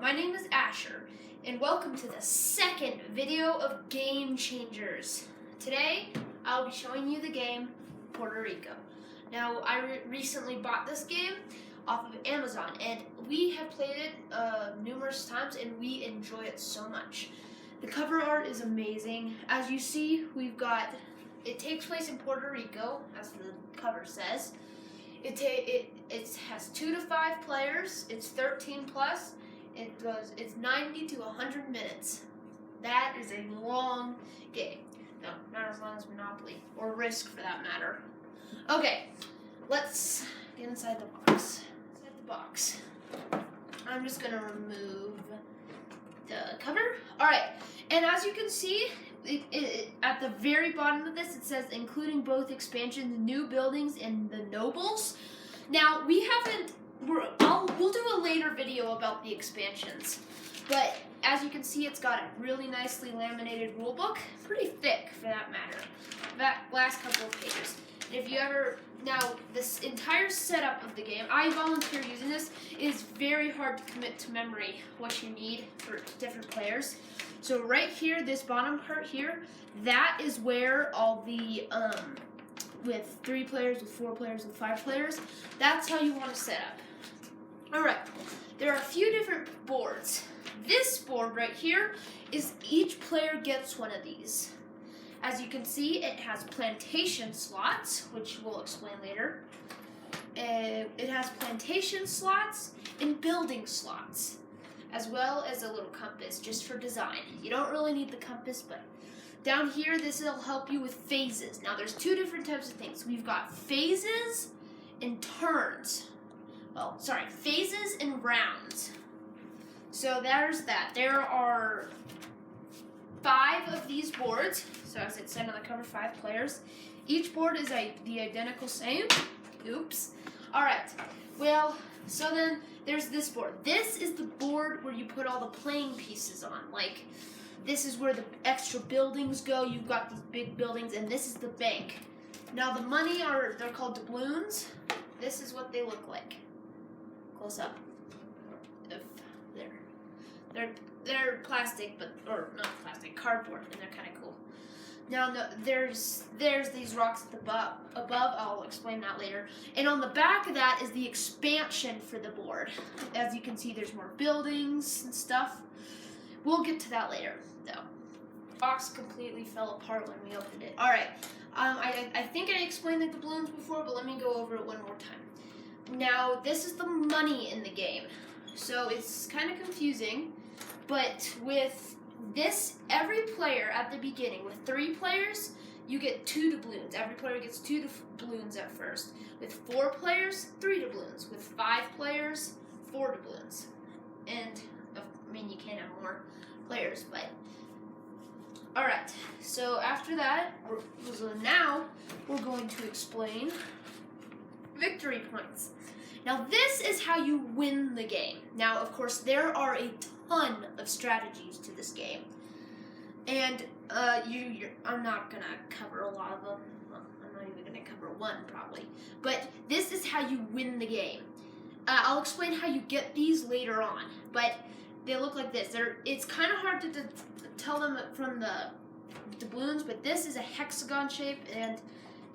my name is Asher, and welcome to the second video of Game Changers. Today, I'll be showing you the game Puerto Rico. Now, I recently bought this game off of Amazon, and we have played it numerous times, and we enjoy it so much. The cover art is amazing. As you see, it takes place in Puerto Rico, as the cover says. It has 2 to 5 players. It's 13 plus. It's 90 to 100 minutes. That is a long game. No, not as long as Monopoly or Risk for that matter. Okay, let's get inside the box. I'm just gonna remove the cover. All right, and as you can see, at the very bottom of this, it says including both expansions, new buildings, and the nobles. Now we'll do a later video about the expansions, but as you can see, it's got a really nicely laminated rule book, pretty thick for that matter. That last couple of pages. Now this entire setup of the game, I volunteer using this. It is very hard to commit to memory what you need for different players. So right here, this bottom part here, that is where all the, with 3 players, with 4 players, with 5 players, that's how you want to set up. Alright, there are a few different boards. This board right here is each player gets one of these. As you can see, it has plantation slots, which we'll explain later. It has plantation slots and building slots, as well as a little compass, just for design. You don't really need the compass, but down here, this will help you with phases. Now, there's 2 different types of things. We've got phases and turns. Well, sorry, phases and rounds. So there's that. There are 5 of these boards. So as it said on the cover, 5 players. Each board is the identical same. Oops. All right. Well, so then there's this board. This is the board where you put all the playing pieces on. Like, this is where the extra buildings go. You've got these big buildings, and this is the bank. Now the money they're called doubloons. This is what they look like. Close up. They're plastic, or not plastic, cardboard, and they're kind of cool. Now there's these rocks at the above. I'll explain that later. And on the back of that is the expansion for the board. As you can see, there's more buildings and stuff. We'll get to that later, though. The box completely fell apart when we opened it. All right. I think I explained the doubloons before, but let me go over it one more time. Now, this is the money in the game, so it's kind of confusing. But with this, every player at the beginning, with 3 players, you get 2 doubloons. Every player gets 2 doubloons at first. With 4 players, 3 doubloons. With 5 players, 4 doubloons. And, I mean, you can have more players, but... Alright, so after that, now we're going to explain victory points. Now, this is how you win the game. Now, of course, there are a ton of strategies to this game, and I'm not gonna cover a lot of them. Well, I'm not even gonna cover one probably. But this is how you win the game. I'll explain how you get these later on, but they look like this. It's kind of hard to tell them from the doubloons, but this is a hexagon shape, and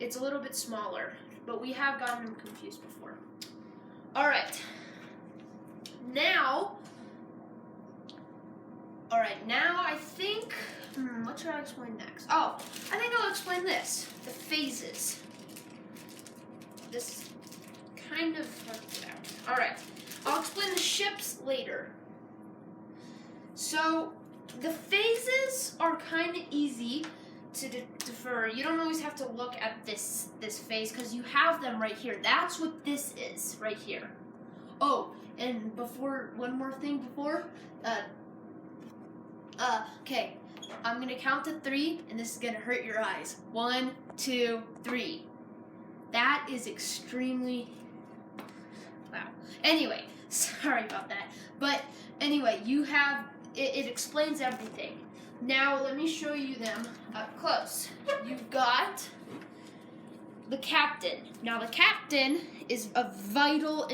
it's a little bit smaller. But we have gotten them confused before. All right. Now I think, what should I explain next? Oh, I think I'll explain this, the phases. This kind of worked it out. All right, I'll explain the ships later. So, the phases are kind of easy to defer. You don't always have to look at this phase, because you have them right here. That's what this is, right here. Oh, and one more thing before, okay, I'm gonna count to 3, and this is gonna hurt your eyes. 1, 2, 3. That is extremely, wow. Anyway, sorry about that. But anyway, you have, it explains everything. Now, let me show you them up close. You've got the captain. Now, the captain is a vital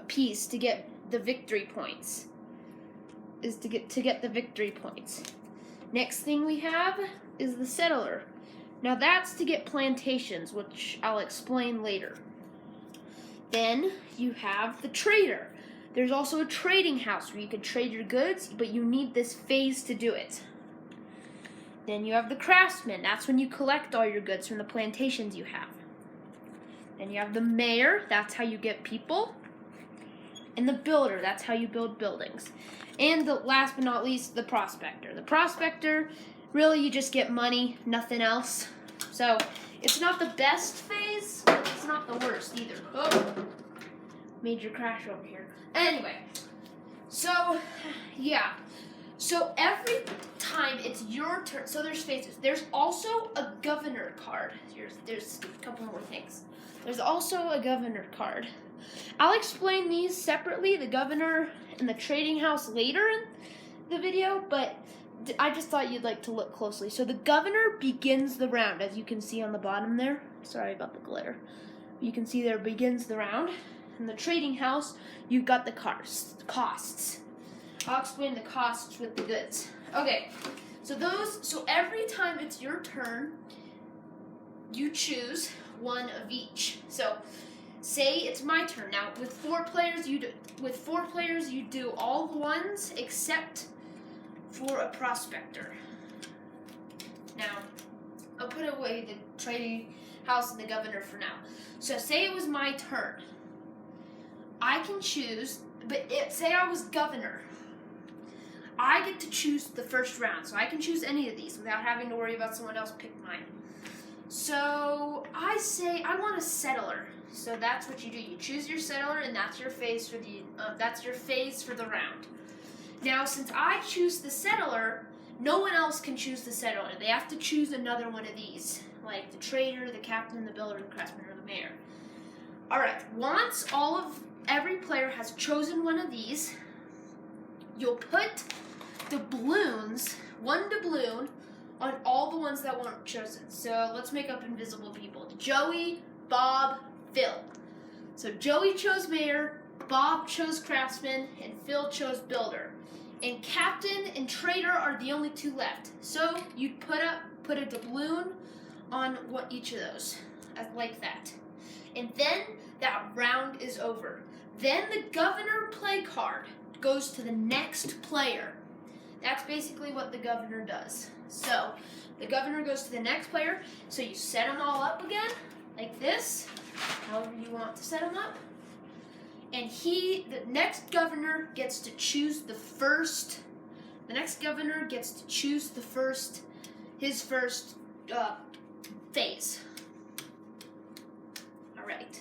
piece to get the victory points. is to get the victory points. Next thing we have is the settler. Now that's to get plantations, which I'll explain later. Then you have the trader. There's also a trading house where you can trade your goods, but you need this phase to do it. Then you have the craftsman. That's when you collect all your goods from the plantations you have. Then you have the mayor. That's how you get people. And the builder. That's how you build buildings. And the last but not least, the prospector. The prospector, really you just get money, nothing else. So it's not the best phase, but it's not the worst either. Oh, major crash over here. Anyway, so yeah. So every time it's your turn, so there's phases. There's also a governor card. There's a couple more things. There's also a governor card. I'll explain these separately, the governor and the trading house, later in the video, but I just thought you'd like to look closely. So the governor begins the round, as you can see on the bottom there. Sorry about the glare. You can see there begins the round. In the trading house, you've got the costs. I'll explain the costs with the goods. Okay, so every time it's your turn, you choose one of each. So say it's my turn. Now with four players you do all the ones except for a prospector. Now I'll put away the trading house and the governor for now. So say it was my turn. I can choose, say I was governor. I get to choose the first round, so I can choose any of these without having to worry about someone else pick mine. So I say I want a settler. So that's what you do. You choose your settler, and that's your phase for the round. Now, since I choose the settler, no one else can choose the settler. They have to choose another one of these, like the trader, the captain, the builder, the craftsman, or the mayor. All right. Once every player has chosen one of these, you'll put doubloons, one doubloon, on all the ones that weren't chosen. So let's make up invisible people. Joey, Bob, Phil. So Joey chose mayor, Bob chose craftsman, and Phil chose builder. And captain and trader are the only two left. So you'd put a doubloon on each of those, like that. And then that round is over. Then the governor play card goes to the next player. That's basically what the governor does. So the governor goes to the next player. So you set them all up again, like this, however you want to set them up. And the next governor gets to choose the first. The next governor gets to choose his first phase. All right.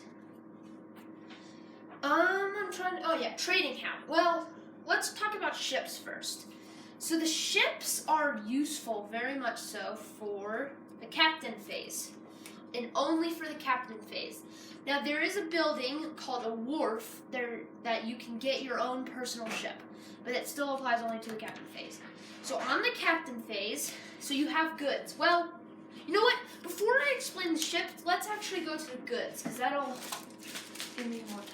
Trading house. Well, let's talk about ships first. So the ships are useful, very much so, for the captain phase, and only for the captain phase. Now there is a building called a wharf there that you can get your own personal ship, but it still applies only to the captain phase. So on the captain phase, so you have goods. Well, you know what? Before I explain the ships, let's actually go to the goods, because that'll give me more time.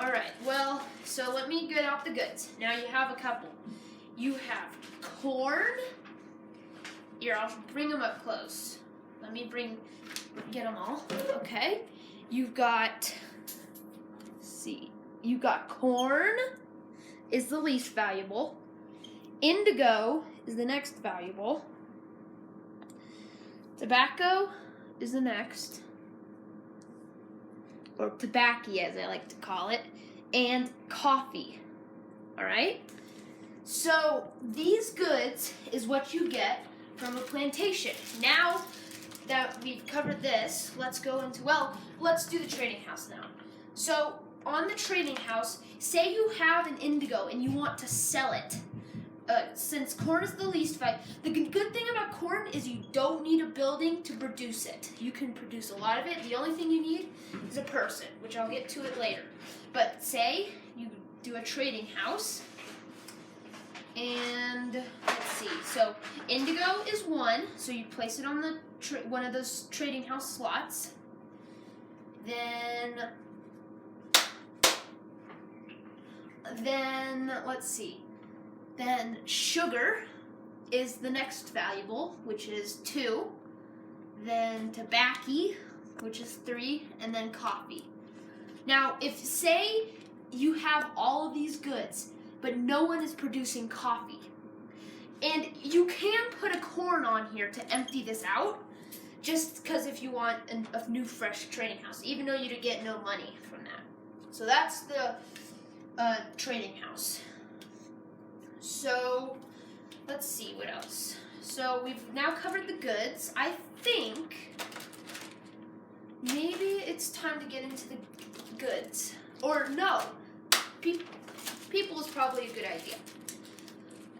Alright, well, so let me get out the goods. Now you have a couple. You have corn. Here, I'll bring them up close. Let me get them all. Okay. You've got, you've got corn is the least valuable. Indigo is the next valuable. Tobacco is the next. Or tobacco, as I like to call it, and coffee. All right? So these goods is what you get from a plantation. Now that we've covered this, let's do the trading house now. So on the trading house, say you have an indigo and you want to sell it. Since corn is the least valuable, the good thing about corn is you don't need a building to produce it. You can produce a lot of it. The only thing you need is a person, which I'll get to it later. But say you do a trading house, and let's see. So indigo is one, so you place it on the one of those trading house slots. Then let's see. Then sugar is the next valuable, which is 2. Then tobacco, which is 3, and then coffee. Now, if say you have all of these goods, but no one is producing coffee, and you can put a corn on here to empty this out, just because if you want a new fresh trading house, even though you get no money from that. So that's the trading house. So let's see what else. So we've now covered the goods. I think maybe it's time to get into the goods. Or no, people is probably a good idea.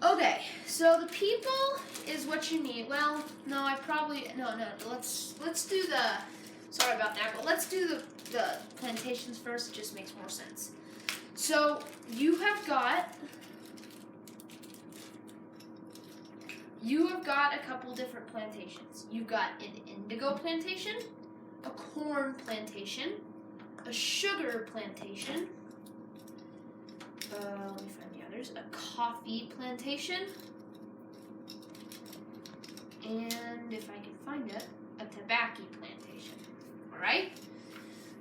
Okay, so the people is what you need. Well, no, let's do the, sorry about that, but let's do the plantations first. It just makes more sense. So you have got a couple different plantations. You've got an indigo plantation, a corn plantation, a sugar plantation, let me find the others, a coffee plantation, and if I can find it, a tobacco plantation. Alright?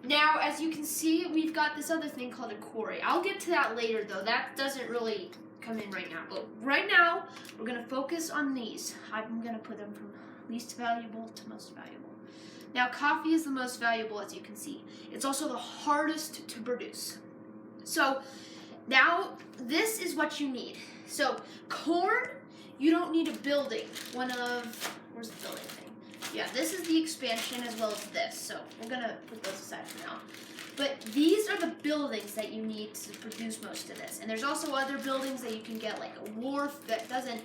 Now, as you can see, we've got this other thing called a quarry. I'll get to that later, though. That doesn't really come in right now. But right now, we're going to focus on these. I'm going to put them from least valuable to most valuable. Now, coffee is the most valuable, as you can see. It's also the hardest to produce. So, now, this is what you need. So, corn, you don't need a building. Where's the building thing? Yeah, this is the expansion as well as this. So, we're going to put those aside for now. But these are the buildings that you need to produce most of this. And there's also other buildings that you can get, like a wharf that doesn't.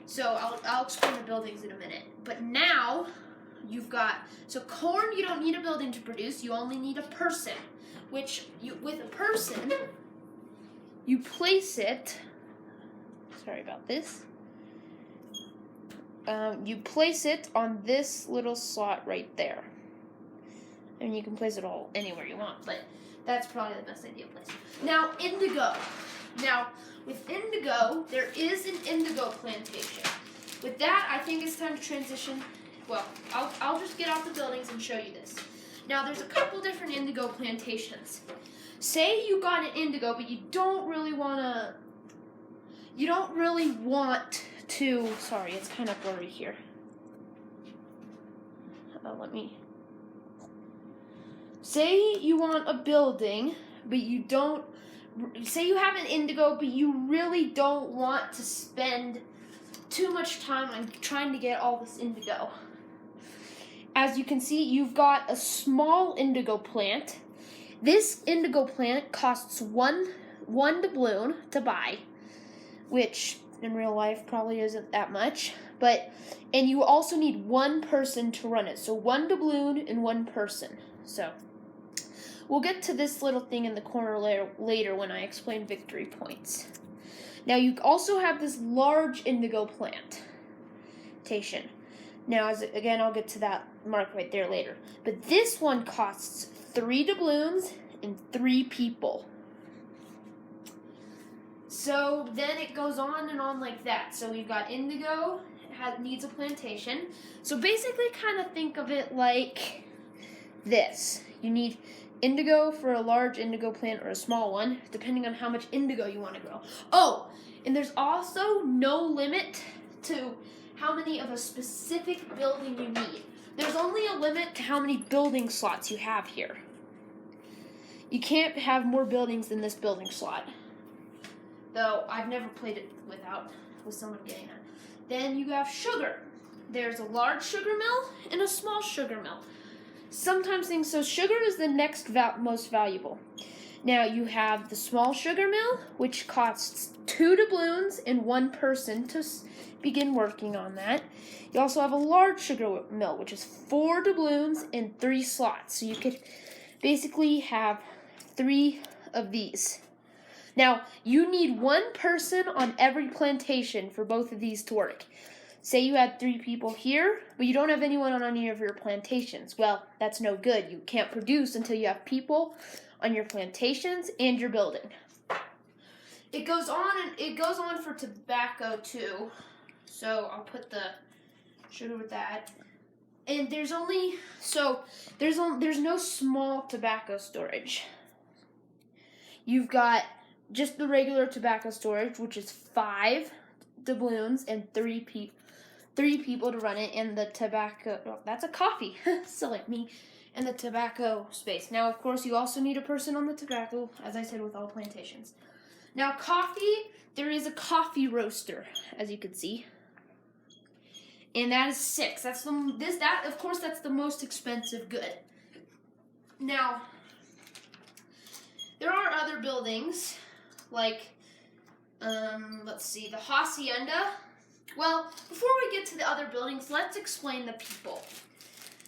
So I'll explain the buildings in a minute. But now you've got, so corn you don't need a building to produce. You only need a person. With a person, you place it. Sorry about this. You place it on this little slot right there. And you can place it all anywhere you want, but that's probably the best idea to place. Now, indigo. Now, with indigo, there is an indigo plantation. With that, I think it's time to transition. Well, I'll just get off the buildings and show you this. Now, there's a couple different indigo plantations. Say you got an indigo, but you don't really want to, sorry, it's kind of blurry here. Say you want a building, but you don't, say you have an indigo, but you really don't want to spend too much time on trying to get all this indigo. As you can see, you've got a small indigo plant. This indigo plant costs one doubloon to buy, which in real life probably isn't that much, and you also need one person to run it. So 1 doubloon and 1 person. So we'll get to this little thing in the corner later when I explain victory points. Now you also have this large indigo plantation. Now, again, I'll get to that mark right there later. But this one costs 3 doubloons and 3 people. So then it goes on and on like that. So we've got indigo, needs a plantation. So basically kind of think of it like this. You need indigo for a large indigo plant or a small one, depending on how much indigo you want to grow. Oh, and there's also no limit to how many of a specific building you need. There's only a limit to how many building slots you have here. You can't have more buildings than this building slot. Though I've never played it with someone getting that. Then you have sugar. There's a large sugar mill and a small sugar mill. Sometimes things, so sugar is the next most valuable. Now you have the small sugar mill, which costs 2 doubloons and 1 person to begin working on that. You also have a large sugar mill, which is 4 doubloons and 3 slots. So you could basically have 3 of these. Now, you need 1 person on every plantation for both of these to work. say you had 3 people here, but you don't have anyone on any of your plantations. Well, that's no good. You can't produce until you have people on your plantations and your building. It goes on for tobacco too. So I'll put the sugar with that. And there's no small tobacco storage. You've got just the regular tobacco storage, which is 5 doubloons and 3 people to run it, and the tobacco. Oh, that's a coffee. Silly me. And the tobacco space. Now, of course, you also need a person on the tobacco, as I said, with all plantations. Now, coffee. There is a coffee roaster, as you can see, and that is 6. That's the most expensive good. Now, there are other buildings, like, let's see, the hacienda. Well, before we get to the other buildings, let's explain the people.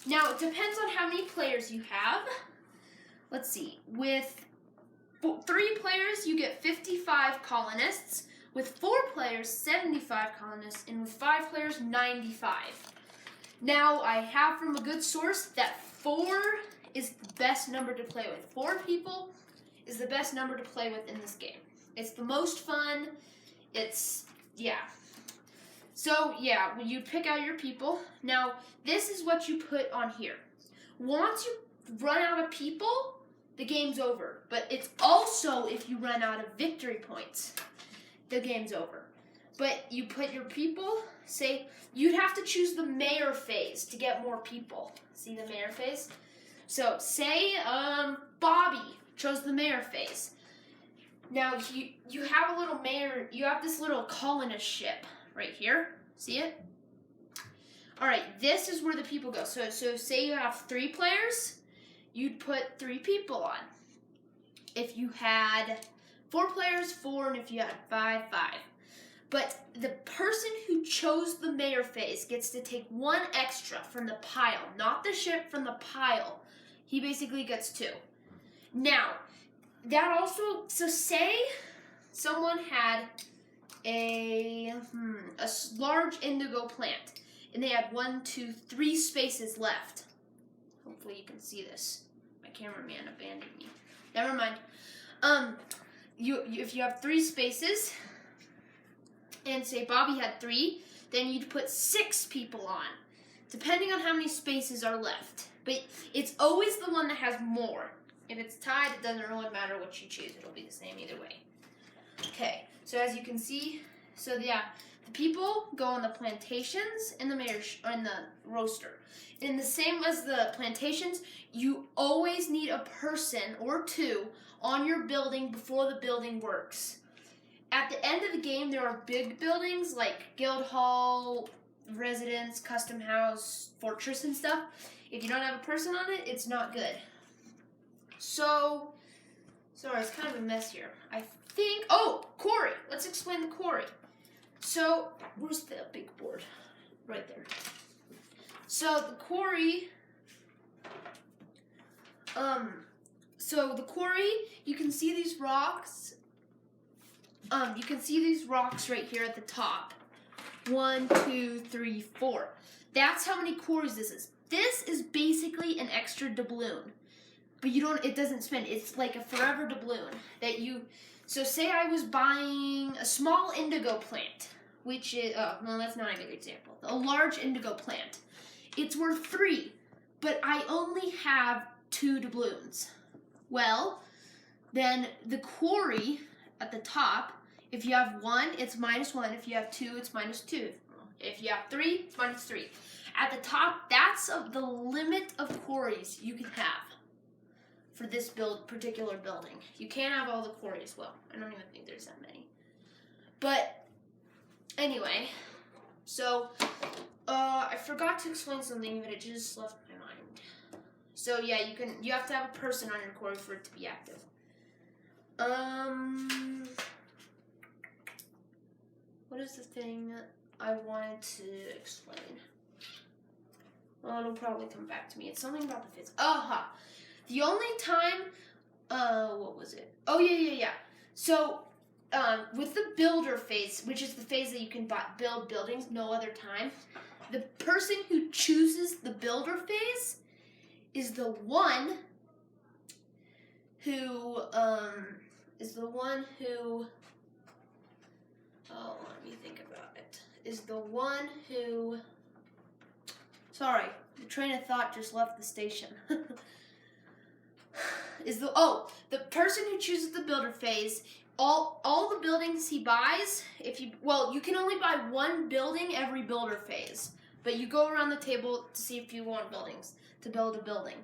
Now, it depends on how many players you have. Let's see, with 3 players, you get 55 colonists. With 4 players, 75 colonists. And with 5 players, 95. Now, I have from a good source that 4 is the best number to play with. 4 people is the best number to play with in this game. It's the most fun. So, yeah, when you pick out your people. Now, this is what you put on here. Once you run out of people, the game's over. But it's also if you run out of victory points, the game's over. But you put your people, say, you'd have to choose the mayor phase to get more people. See the mayor phase? So, say Bobby chose the mayor phase. Now, you have a little mayor, you have this little colonist ship right here. See it? All right, this is where the people go. So say you have 3 players, you'd put 3 people on. If you had 4 players, 4, and if you had 5, 5. But the person who chose the mayor phase gets to take 1 extra from the pile, not the ship, from the pile. He basically gets 2. Now, that also, so say someone had a large indigo plant, and they had 1, 2, 3 spaces left. Hopefully you can see this. My cameraman abandoned me. Never mind. If you have 3 spaces, and say Bobby had 3, then you'd put 6 people on, depending on how many spaces are left. But it's always the one that has more. If it's tied, it doesn't really matter what you choose. It'll be the same either way. Okay, so as you can see, the people go on the plantations and the roaster. And the same as the plantations, you always need a person or 2 on your building before the building works. At the end of the game, there are big buildings like Guild Hall, Residence, Custom House, Fortress, and stuff. If you don't have a person on it, it's not good. So, sorry, it's kind of a mess here. I think, quarry. Let's explain the quarry. So, where's the big board? Right there. So, the quarry, you can see these rocks. You can see these rocks right here at the top. 1, 2, 3, 4. That's how many quarries this is. This is basically an extra doubloon. But it doesn't spend. It's like a forever doubloon that so say I was buying a small indigo plant, which is, that's not a good example. A large indigo plant. It's worth 3, but I only have 2 doubloons. Well, then the quarry at the top, if you have 1, it's -1. If you have 2, it's -2. If you have 3, it's -3. At the top, that's the limit of quarries you can have for this particular building. You can't have all the quarries. Well, I don't even think there's that many. But anyway, so I forgot to explain something, but it just left my mind. So yeah, you have to have a person on your quarry for it to be active. What is the thing I wanted to explain? Well, it'll probably come back to me. It's something about the physics. The only time, what was it? Oh, yeah. So, with the builder phase, which is the phase that you can build buildings no other time, the person who chooses the builder phase is the one who, oh, let me think about it, is the one who, sorry, the train of thought just left the station. The person who chooses the builder phase, all the buildings he buys, you can only buy one building every builder phase, but you go around the table to see if you want buildings, to build a building.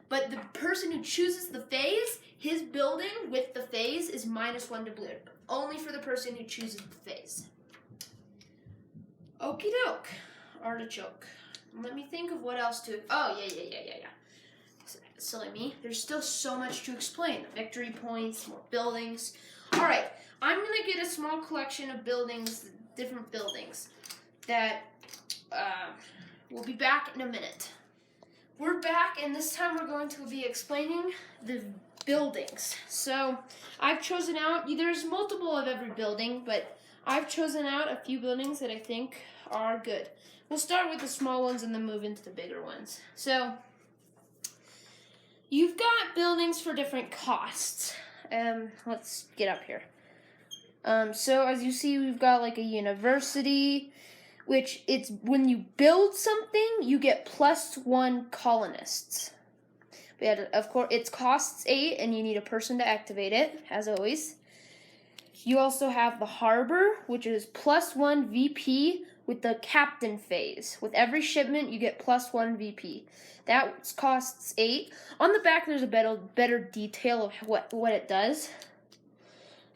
But the person who chooses the phase, his building with the phase is -1 to build. Only for the person who chooses the phase. Okie doke. Artichoke. Let me think of what else to... Oh, yeah. Silly me. There's still so much to explain. Victory points, more buildings. Alright, I'm going to get a small collection of buildings, different buildings, that we'll be back in a minute. We're back, and this time we're going to be explaining the buildings. So, I've chosen out, there's multiple of every building, but I've chosen out a few buildings that I think are good. We'll start with the small ones and then move into the bigger ones. So, you've got buildings for different costs. Let's get up here. So as you see, we've got like a university, which it's when you build something, you get +1 colonists. But of course, it costs 8, and you need a person to activate it, as always. You also have the harbor, which is +1 VP with the captain phase. With every shipment, you get +1 VP. That costs 8. On the back, there's a better detail of what it does.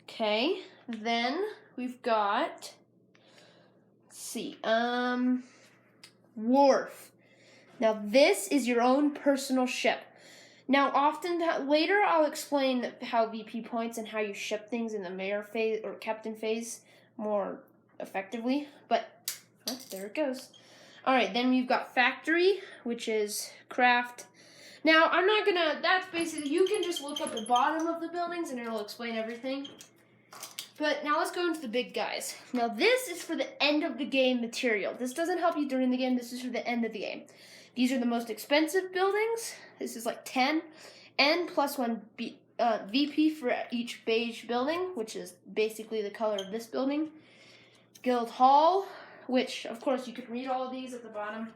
Okay, then we've got, let's see, wharf. Now this is your own personal ship. Now later I'll explain how VP points and how you ship things in the mayor phase or captain phase more effectively, but oh, there it goes. Alright, then we've got factory, which is craft. Now, that's basically, you can just look up the bottom of the buildings and it'll explain everything. But now let's go into the big guys. Now this is for the end of the game material. This doesn't help you during the game, this is for the end of the game. These are the most expensive buildings. This is like 10, and +1 VP for each beige building, which is basically the color of this building. Guild Hall, which, of course, you can read all of these at the bottom.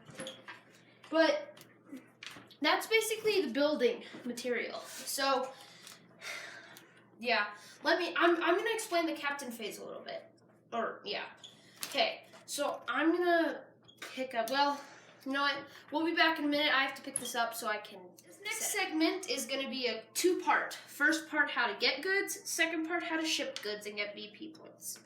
But that's basically the building material. So, yeah. I'm going to explain the captain phase a little bit. Okay, so I'm going to pick up, you know what? We'll be back in a minute. I have to pick this up so I can... This next segment is going to be a 2-part. First part, how to get goods. Second part, how to ship goods and get VP points.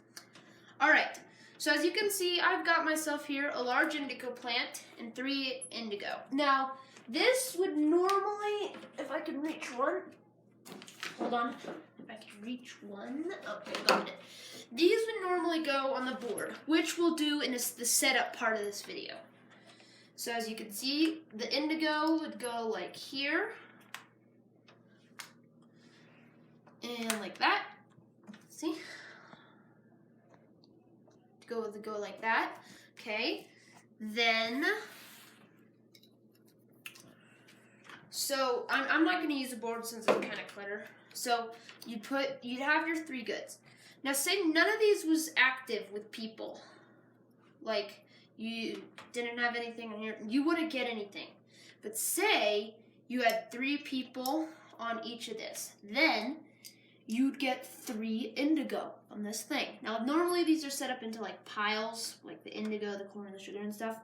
Alright. So as you can see, I've got myself here a large indigo plant and 3 indigo. Now, this would normally, if I can reach one, hold on, if I can reach one, okay, got it. These would normally go on the board, which we'll do in the setup part of this video. So as you can see, the indigo would go like here, and like that, see? Go like that. Okay. Then so I'm not gonna use a board since it's kind of clutter. So you'd have your 3 goods. Now say none of these was active with people. Like you didn't have anything on here, you wouldn't get anything. But say you had 3 people on each of this. Then you'd get 3 indigo on this thing. Now, normally these are set up into like piles, like the indigo, the corn, the sugar, and stuff.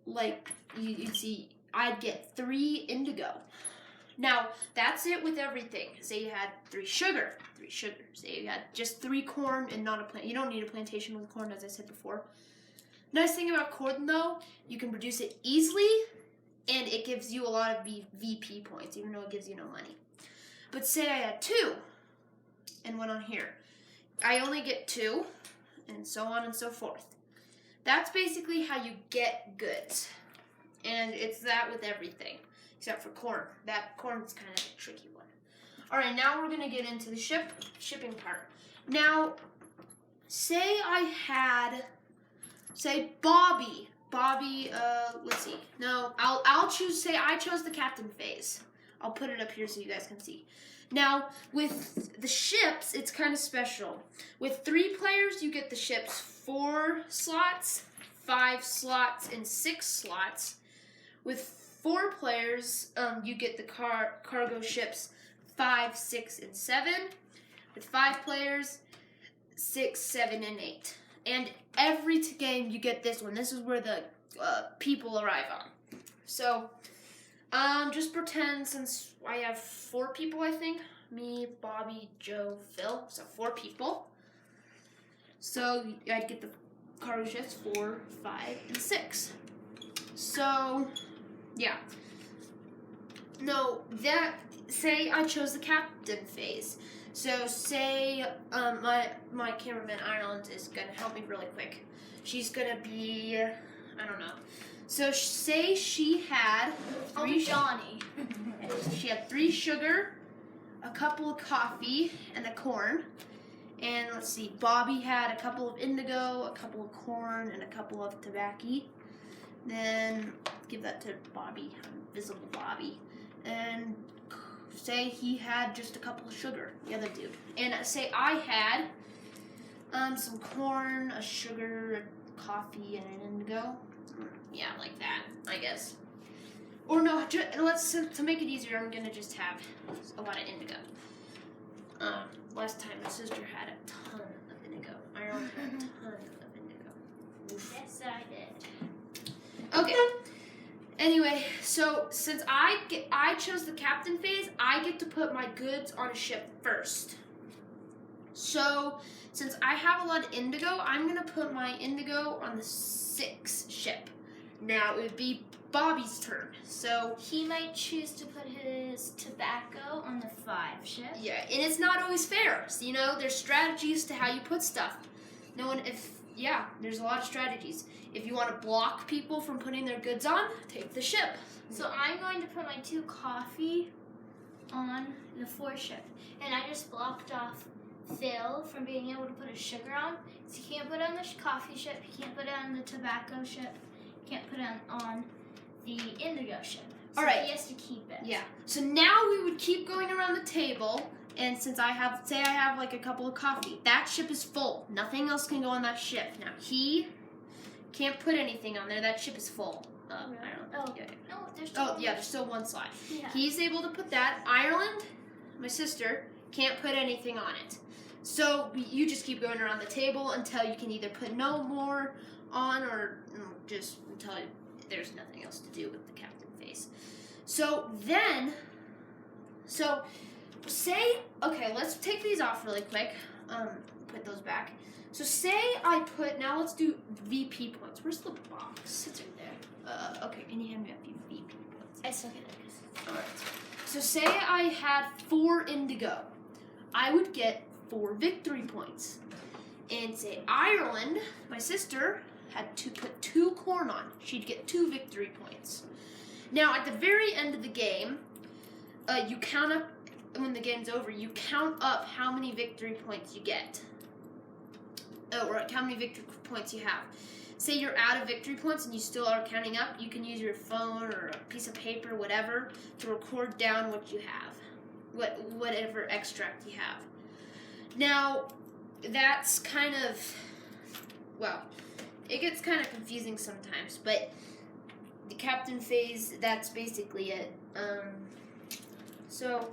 Like, you'd see, I'd get 3 indigo. Now, that's it with everything. Say you had 3 sugar. Say you had just 3 corn and not a plant. You don't need a plantation with corn, as I said before. Nice thing about corn, though, you can produce it easily, and it gives you a lot of VP points, even though it gives you no money. But say I had 2, and one on here. I only get 2, and so on and so forth. That's basically how you get goods. And it's that with everything, except for corn. That corn's kind of a tricky one. Alright, now we're going to get into the shipping part. Now, say I had, say Bobby. Let's see. No, I'll choose. Say I chose the captain phase. I'll put it up here so you guys can see. Now, with the ships, it's kind of special. With 3 players, you get the ships 4 slots, 5 slots, and 6 slots. With 4 players, you get the cargo ships 5, 6, and 7. With 5 players, 6, 7, and 8. And every game you get this one. This is where the people arrive on. So, just pretend since I have 4 people, I think. Me, Bobby, Joe, Phil. So 4 people. So I'd get the cargo ships 4, 5, and 6. So, yeah. No, say I chose the captain phase. So say my cameraman Ireland is gonna help me really quick. She's gonna be, I don't know. So say she had Johnny. She had 3 sugar, a couple of coffee, and a corn. And let's see, Bobby had a couple of indigo, a couple of corn, and a couple of tobacco. Then give that to Bobby, Invisible Bobby. And say he had just a couple of sugar, the other dude. And say I had some corn, a sugar, a coffee, and an indigo. Yeah, like that, I guess. Or no, to make it easier, I'm gonna just have a lot of indigo. Last time my sister had a ton of indigo. I already had a ton of indigo. Oof. Yes, I did. Okay. Anyway, so since I chose the captain phase, I get to put my goods on a ship first. So since I have a lot of indigo, I'm gonna put my indigo on the 6 ship. Now it would be Bobby's turn. So he might choose to put his tobacco on the 5 ship. Yeah, and it's not always fair. So, there's strategies to how you put stuff. There's a lot of strategies. If you want to block people from putting their goods on, take the ship. So I'm going to put my 2 coffee on the 4 ship. And I just blocked off Phil from being able to put his sugar on. So he can't put it on the coffee ship, he can't put it on the tobacco ship, he can't put it on the indigo ship. So all right. He has to keep it. Yeah. So now we would keep going around the table, and since I have like a couple of coffee, that ship is full. Nothing else can go on that ship. Now he can't put anything on there. That ship is full. I don't know. Oh, no, there's still there's still 1 slot. Yeah. He's able to put that. Ireland, my sister, can't put anything on it. So you just keep going around the table until you can either put no more on or just until there's nothing else to do with the captain phase. So let's take these off really quick. Put those back. So say now let's do VP points. Where's the box? It's right there. Okay, can you hand me a few VP points? I still get it. Alright. So say I had 4 indigo. I would get 4 victory points. And say Ireland, my sister, had to put 2 corn on. She'd get 2 victory points. Now, at the very end of the game, you count up, when the game's over, you count up how many victory points you get. Or how many victory points you have. Say you're out of victory points and you still are counting up, you can use your phone or a piece of paper, whatever, to record down what you have. Whatever extract you have. Now, that's kind of, it gets kind of confusing sometimes, but the captain phase, that's basically it. So,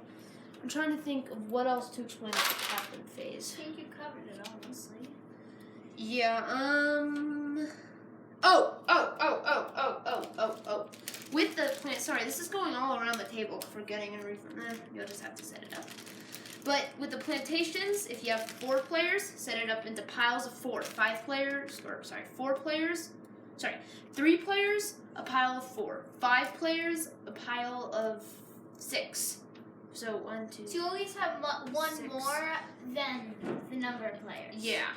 I'm trying to think of what else to explain with the captain phase. I think you covered it, honestly. Yeah, With the plant, sorry, this is going all around the table for getting a refund. You'll just have to set it up. But with the plantations, if you have 4 players, set it up into piles of 4. 4 players. 3 players, a pile of 4. 5 players, a pile of 6. So 1, 2. So you always have one 6. more than the number of players. Yeah.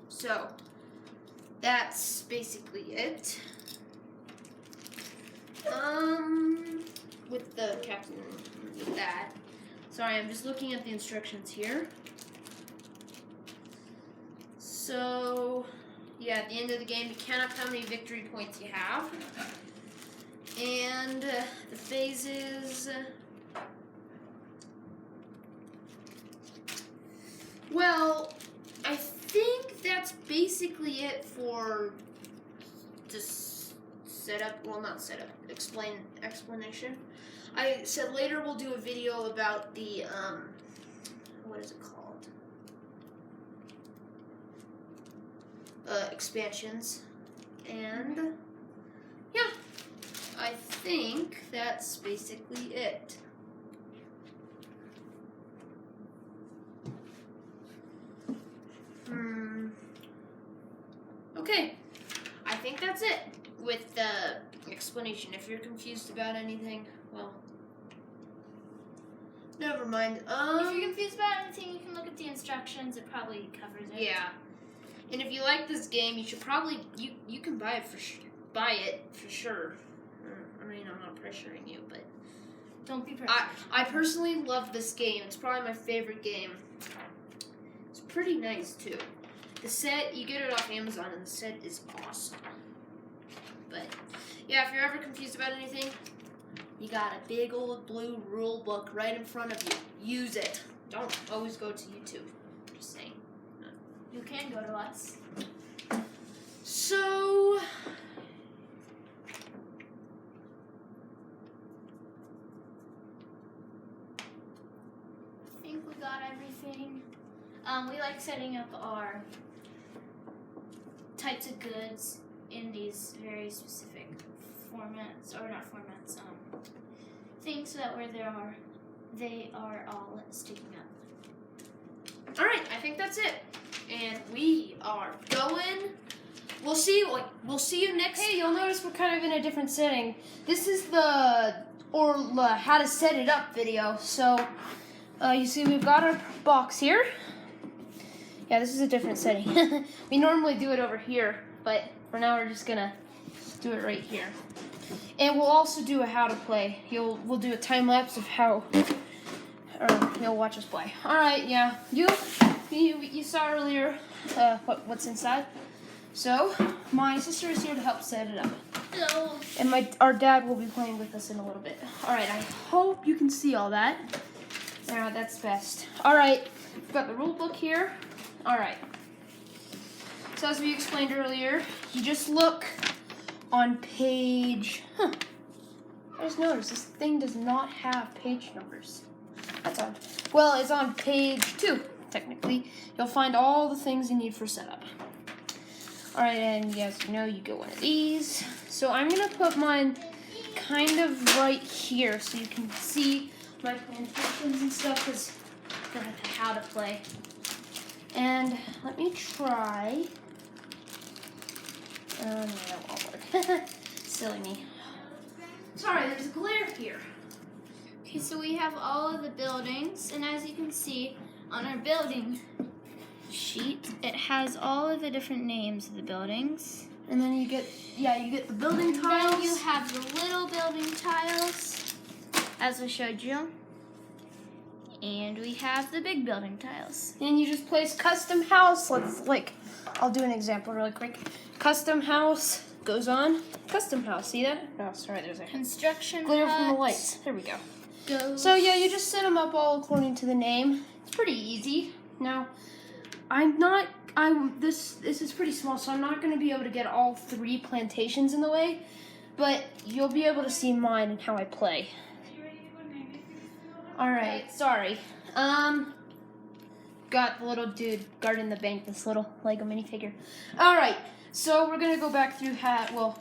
So that's basically it. With the captain, with that. Sorry, I'm just looking at the instructions here. So, yeah, at the end of the game, you count up how many victory points you have. And the phases... well, I think that's basically it for this setup. Well, not setup, explanation. I said later we'll do a video about the, what is it called? Expansions. And, yeah, I think that's basically it. Okay, I think that's it with the explanation. If you're confused about anything, well, never mind. If you're confused about anything, you can look at the instructions. It probably covers it. Yeah, and if you like this game, you should probably you can buy it for sure. I mean, I'm not pressuring you, but don't be pressured. I personally love this game. It's probably my favorite game. It's pretty nice too. The set, you get it off Amazon, and the set is awesome. But, yeah, if you're ever confused about anything, you got a big old blue rule book right in front of you. Use it. Don't always go to YouTube. Just saying. You can go to us. So... I think we got everything. We like setting up our types of goods in these very specific formats, or not formats, things so that where they are all sticking up. Alright, I think that's it. And we are going. We'll see you next. Hey, you'll notice we're kind of in a different setting. This is the how to set it up video. So you see we've got our box here. Yeah, this is a different setting. We normally do it over here, but for now we're just gonna do it right here. And we'll also do a how to play. We'll do a time lapse of how, or you'll watch us play. All right, yeah. You saw earlier what's inside. So my sister is here to help set it up. Hello. And our dad will be playing with us in a little bit. All right, I hope you can see all that. Yeah, that's best. All right, we've got the rule book here. All right. So as we explained earlier, you just look on page. I just noticed this thing does not have page numbers. That's odd. Well, it's on page 2, technically. You'll find all the things you need for setup. All right, and as you know, you get one of these. So I'm gonna put mine kind of right here so you can see my plantations and stuff, because I forgot how to play. And let me try. No, that won't work. Silly me. Sorry, there's a glare here. Okay, so we have all of the buildings, and as you can see on our building sheet, it has all of the different names of the buildings. And then you get the building tiles. Then you have the little building tiles, as I showed you. And we have the big building tiles. And you just place custom house. I'll do an example really quick. Custom house goes on. Custom house, see that? Oh, sorry, there's a construction glare from the hut lights. There we go. goes. So yeah, you just set them up all according to the name. It's pretty easy. Now, this is pretty small, so I'm not going to be able to get all 3 plantations in the way, but you'll be able to see mine and how I play. Alright, sorry. Got the little dude guarding the bank, this little Lego minifigure. Alright, so we're going to go back through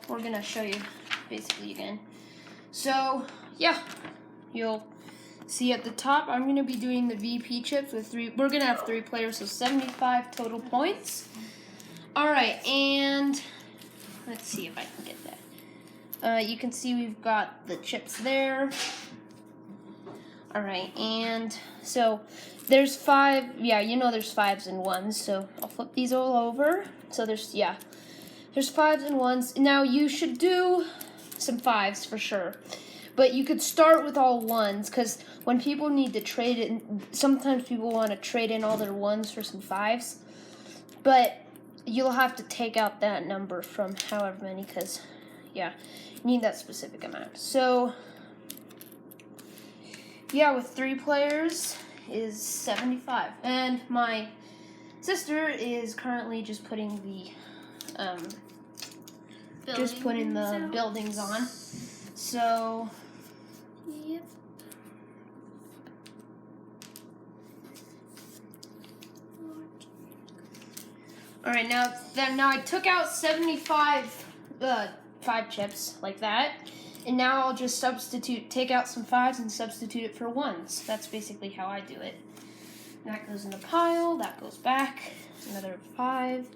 we're going to show you basically again. So, yeah, you'll see at the top, I'm going to be doing the VP chips with 3. We're going to have 3 players, so 75 total points. Alright, and let's see if I can get that. You can see we've got the chips there. Alright, and so there's 5, there's 5s and 1s, so I'll flip these all over. So there's 5s and 1s. Now you should do some 5s for sure, but you could start with all 1s, because when people need to trade it, sometimes people want to trade in all their 1s for some 5s, but you'll have to take out that number from however many, because, yeah, you need that specific amount. So, yeah, with 3 players is 75. And my sister is currently just putting the buildings on. So, Yep. all right, now I took out 75 5 chips like that, and now I'll just take out some 5s and substitute it for 1s. That's basically how I do it. That goes in the pile, that goes back, another 5,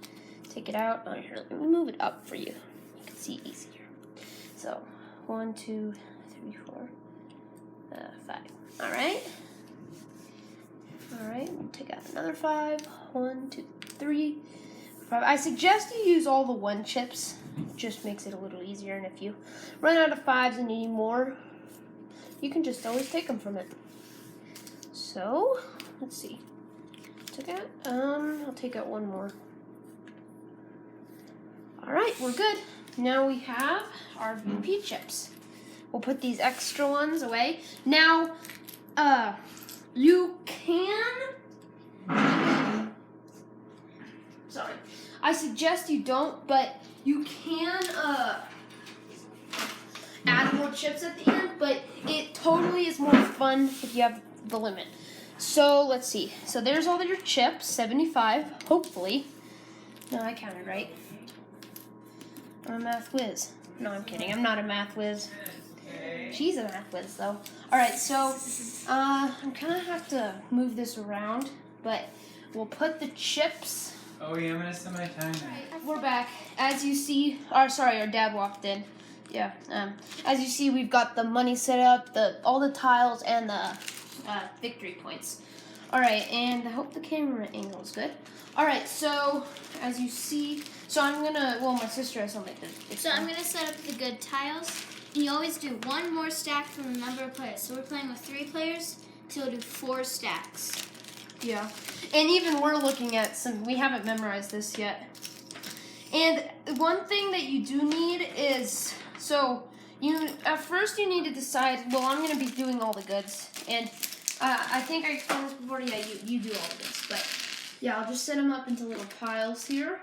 take it out. Oh, here, let me move it up for you. You can see easier. So, 1, 2, 3, 4, 5. All right, we'll take out another 5. 1, 2, 3, 5. I suggest you use all the 1 chips. It just makes it a little easier, and if you run out of 5s and you need more, you can just always take them from it. So, let's see. I'll take out 1 more. All right, we're good. Now we have our VP chips. We'll put these extra ones away. Now, you can. Sorry, I suggest you don't, but you can add more chips at the end. But it totally is more fun if you have the limit. So let's see. So there's all of your chips, 75, hopefully. No, I counted right. I'm a math whiz. No, I'm kidding. I'm not a math whiz. She's a math whiz, though. All right, so I'm gonna have to move this around, but we'll put the chips. Oh yeah, I'm gonna set my timer. We're back. As you see, our dad walked in. Yeah. As you see, we've got the money set up, all the tiles, and the victory points. All right, and I hope the camera angle is good. All right, so as you see, my sister has something to. So I'm gonna set up the good tiles. And you always do 1 more stack from the number of players. So we're playing with 3 players, so we'll do 4 stacks. Yeah, and even we're looking at we haven't memorized this yet. And one thing that you do need is, at first you need to decide, well, I'm going to be doing all the goods. And I think I explained this before, yeah, you do all the goods. But yeah, I'll just set them up into little piles here.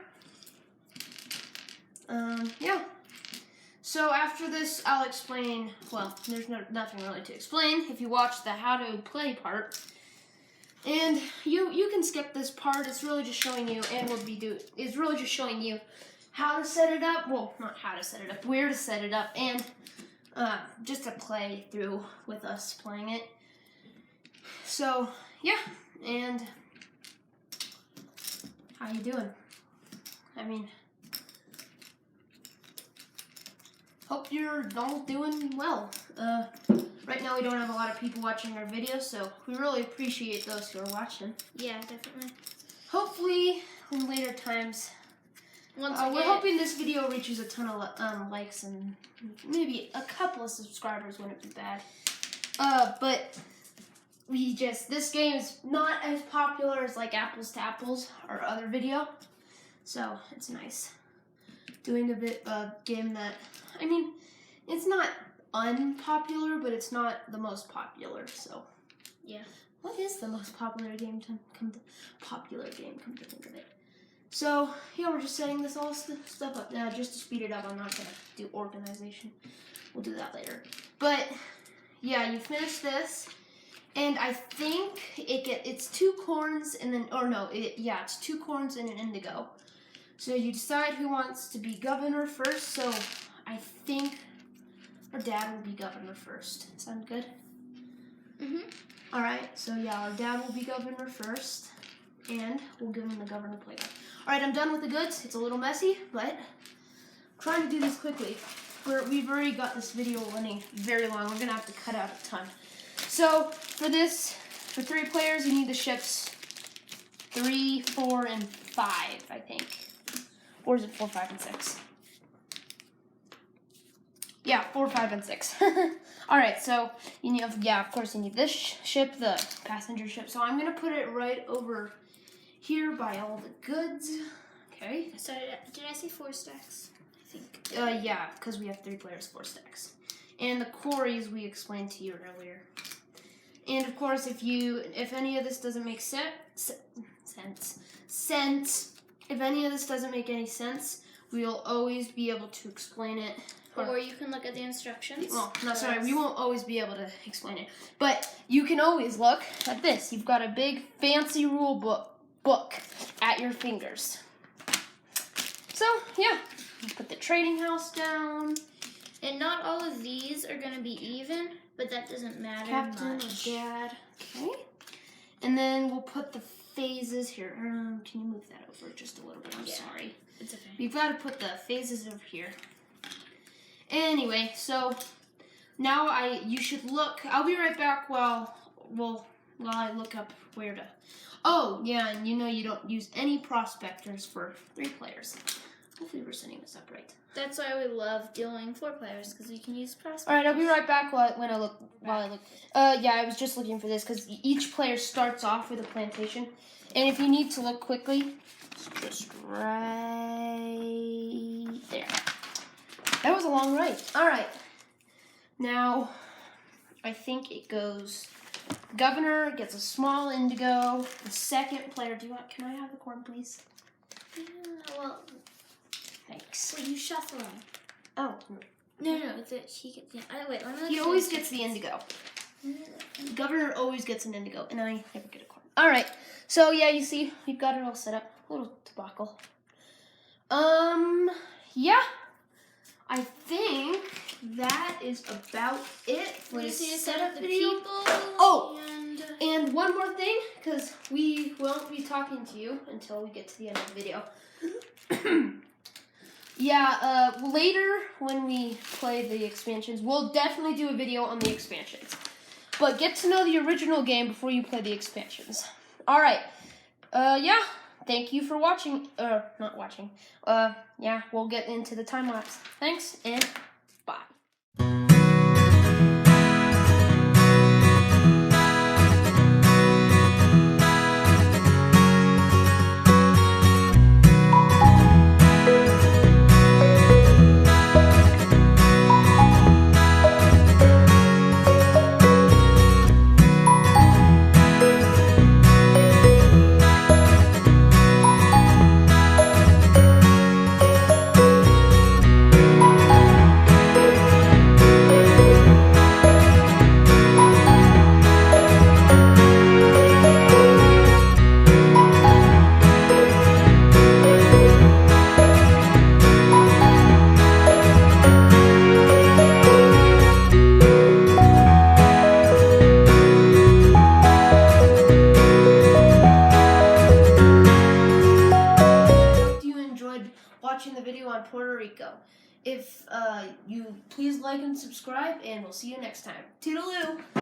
Yeah. So after this, I'll explain, well, there's nothing really to explain if you watch the how to play part. And you can skip this part. It's really just showing you, it's really just showing you how to set it up. Well, not how to set it up, where to set it up, and just to play through with us playing it. So, yeah, and how you doing? I mean, hope you're all doing well. Right now we don't have a lot of people watching our videos, so we really appreciate those who are watching. Yeah, definitely. Hopefully, in later times, we're hoping this video reaches a ton of likes and maybe a couple of subscribers wouldn't be bad. But this game is not as popular as like Apples to Apples, our other video, so it's nice doing a game that, I mean, it's not unpopular, but it's not the most popular, so. Yeah. What is the most popular game to come to think of it? So, yeah, we're just setting this all stuff up now just to speed it up. I'm not going to do organization. We'll do that later. But, yeah, you finish this, and I think it's 2 corns and then, it's 2 corns and an indigo. So you decide who wants to be governor first, so I think our dad will be governor first. Sound good? Mm-hmm. All right, so yeah, our dad will be governor first, and we'll give him the governor playground. All right, I'm done with the goods. It's a little messy, but I'm trying to do this quickly. We've already got this video running very long. We're gonna have to cut out a ton. So for 3 players, you need the ships 3, 4, and 5, I think. Or is it 4, 5, and 6? Yeah, 4, 5, and 6. All right, so you need, of course, you need this ship, the passenger ship. So I'm gonna put it right over here by all the goods. Okay. Sorry, did I say 4 stacks? I think. Yeah, because we have 3 players, 4 stacks. And the quarries we explained to you earlier. And of course, if any of this doesn't make sense, if any of this doesn't make any sense, we'll always be able to explain it. Or you can look at the instructions. Well, no, sorry, we won't always be able to explain it. But you can always look at this. You've got a big, fancy rule book at your fingers. So, yeah, put the trading house down. And not all of these are going to be even, but that doesn't matter Captain much. or Dad. Okay. And then we'll put the phases here. Can you move that over just a little bit? I'm sorry. It's okay. We've got to put the phases over here. Anyway, so now you should look. I'll be right back while I look up where to. Oh, yeah, and you don't use any prospectors for 3 players. Hopefully we're setting this up right. That's why we love doing 4 players, because we can use prospects. All right, I'll be right back while I look. Yeah, I was just looking for this because each player starts off with a plantation, and if you need to look quickly, it's just right there. That was a long write. All right, now I think it goes. Governor gets a small indigo. The second player. Can I have the corn, please? Yeah, well, Thanks. wait, you shuffle them. Oh, No, he gets. Yeah. Wait, let me. he always gets the indigo. Governor always gets an indigo, and I never get a corn. All right, so yeah, you see, we've got it all set up. A little debacle. Yeah, I think that is about it for We this need to set setup up the video. people. Oh, and and one more thing, because we won't be talking to you until we get to the end of the video. Yeah, later when we play the expansions, we'll definitely do a video on the expansions. But get to know the original game before you play the expansions. Alright, yeah, thank you for watching, not watching. Yeah, we'll get into the time lapse. Thanks, and bye. Watching the video on Puerto Rico. If you please like and subscribe, and we'll see you next time. Toodaloo!